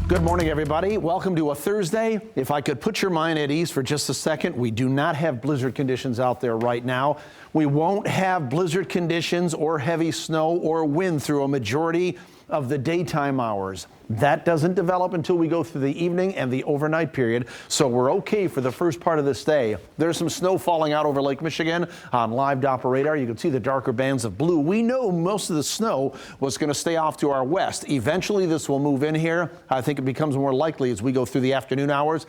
Good morning, everybody. Welcome to a Thursday. If I could put your mind at ease for just a second, we do not have blizzard conditions out there right now. We won't have blizzard conditions or heavy snow or wind through a majority of the daytime hours. That doesn't develop until we go through the evening and the overnight period, so we're okay for the first part of this day. There's some snow falling out over Lake Michigan on live Doppler radar. You can see the darker bands of blue. We know most of the snow was going to stay off to our west. Eventually this will move in here. I think it becomes more likely as we go through the afternoon hours.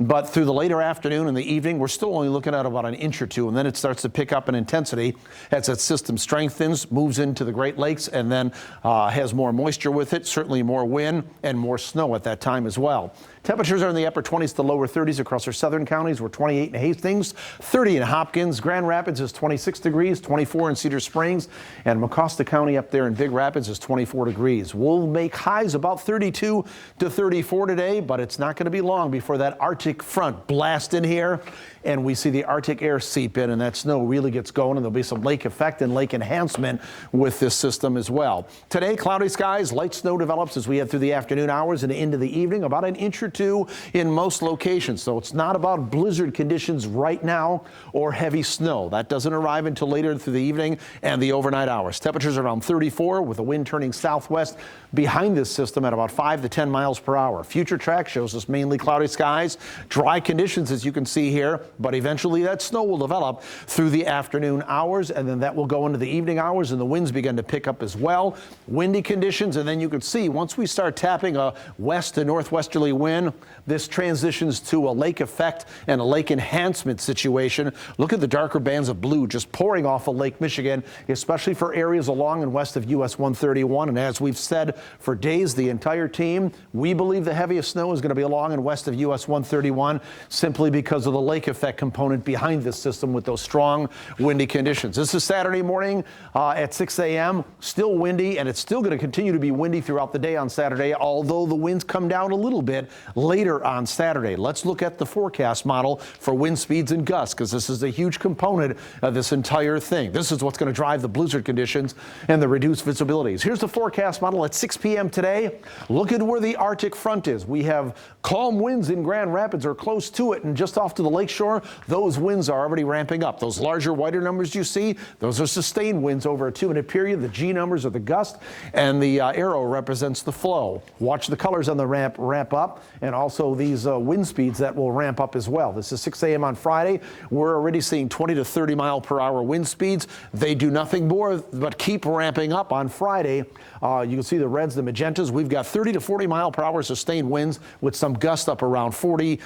But through the later afternoon and the evening, we're still only looking at about an inch or two, and then it starts to pick up in intensity as that system strengthens, moves into the Great Lakes, and then has more moisture with it, certainly more wind and more snow at that time as well. Temperatures are in the upper 20s to lower 30s across our southern counties. We're 28 in Hastings, 30 in Hopkins. Grand Rapids is 26 degrees, 24 in Cedar Springs, and Mecosta County up there in Big Rapids is 24 degrees. We'll make highs about 32 to 34 today, but it's not going to be long before that Arctic front blast in here and we see the Arctic air seep in, and that snow really gets going, and there'll be some lake effect and lake enhancement with this system as well. Today, cloudy skies, light snow develops as we head through the afternoon hours and into the evening, about an inch or two in most locations. So it's not about blizzard conditions right now or heavy snow. That doesn't arrive until later through the evening and the overnight hours. Temperatures around 34 with the wind turning southwest behind this system at about 5 to 10 miles per hour. Future track shows us mainly cloudy skies, dry conditions as you can see here, but eventually that snow will develop through the afternoon hours, and then that will go into the evening hours, and the winds begin to pick up as well. Windy conditions, and then you can see once we start tapping a west to northwesterly wind, this transitions to a lake effect and a lake enhancement situation. Look at the darker bands of blue just pouring off of Lake Michigan, especially for areas along and west of US 131. And as we've said for days, the entire team, we believe the heaviest snow is going to be along and west of US 131 simply because of the lake effect component behind this system with those strong windy conditions. This is Saturday morning at 6 a.m. Still windy, and it's still going to continue to be windy throughout the day on Saturday, although the winds come down a little bit later on Saturday. Let's look at the forecast model for wind speeds and gusts, because this is a huge component of this entire thing. This is what's going to drive the blizzard conditions and the reduced visibilities. Here's the forecast model at 6 p.m. today. Look at where the Arctic front is. We have calm winds in Grand Rapids or close to it, and just off to the lakeshore, those winds are already ramping up. Those larger, wider numbers you see, those are sustained winds over a 2-minute period. The G numbers are the gust, and the arrow represents the flow. Watch the colors on the ramp up, and also these wind speeds that will ramp up as well. This is 6 a.m. on Friday. We're already seeing 20 to 30 mile per hour wind speeds. They do nothing more but keep ramping up on Friday. You can see the reds, the magentas. We've got 30 to 40 mile per hour sustained winds with some gusts up around 40,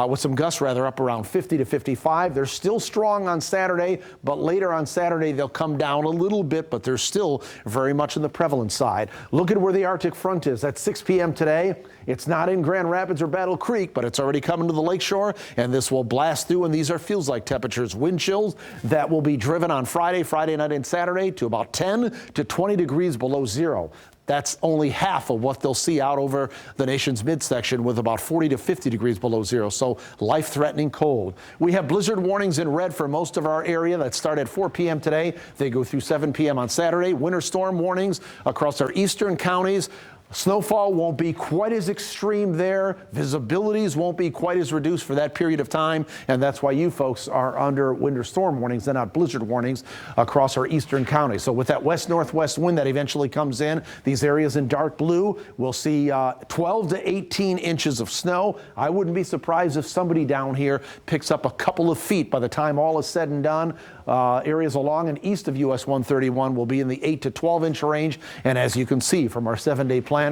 with some gusts rather up around 50 to 55. They're still strong on Saturday, but later on Saturday they'll come down a little bit, but they're still very much on the prevalent side. Look at where the Arctic front is at 6 p.m. today. It's not in Grand Rapids or Battle Creek, but it's already coming to the lakeshore, and this will blast through, and these are feels like temperatures. Wind chills that will be driven on Friday night and Saturday to about 10 to 20 degrees below zero. That's only half of what they'll see out over the nation's midsection with about 40 to 50 degrees below zero. So life-threatening cold. We have blizzard warnings in red for most of our area that start at 4 p.m. today. They go through 7 p.m. on Saturday. Winter storm warnings across our eastern counties. Snowfall won't be quite as extreme there. Visibilities won't be quite as reduced for that period of time. And that's why you folks are under winter storm warnings and not blizzard warnings across our eastern counties. So with that west-northwest wind that eventually comes in, these areas in dark blue, we'll see 12 to 18 inches of snow. I wouldn't be surprised if somebody down here picks up a couple of feet by the time all is said and done. Areas along and east of US 131 will be in the 8 to 12 inch range. And as you can see from our 7-day planner,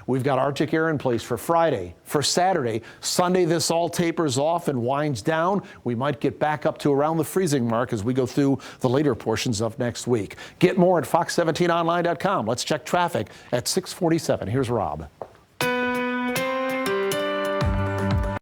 we've got Arctic air in place for Friday, for Saturday. Sunday, this all tapers off and winds down. We might get back up to around the freezing mark as we go through the later portions of next week. Get more at fox17online.com. Let's check traffic at 6:47. Here's Rob.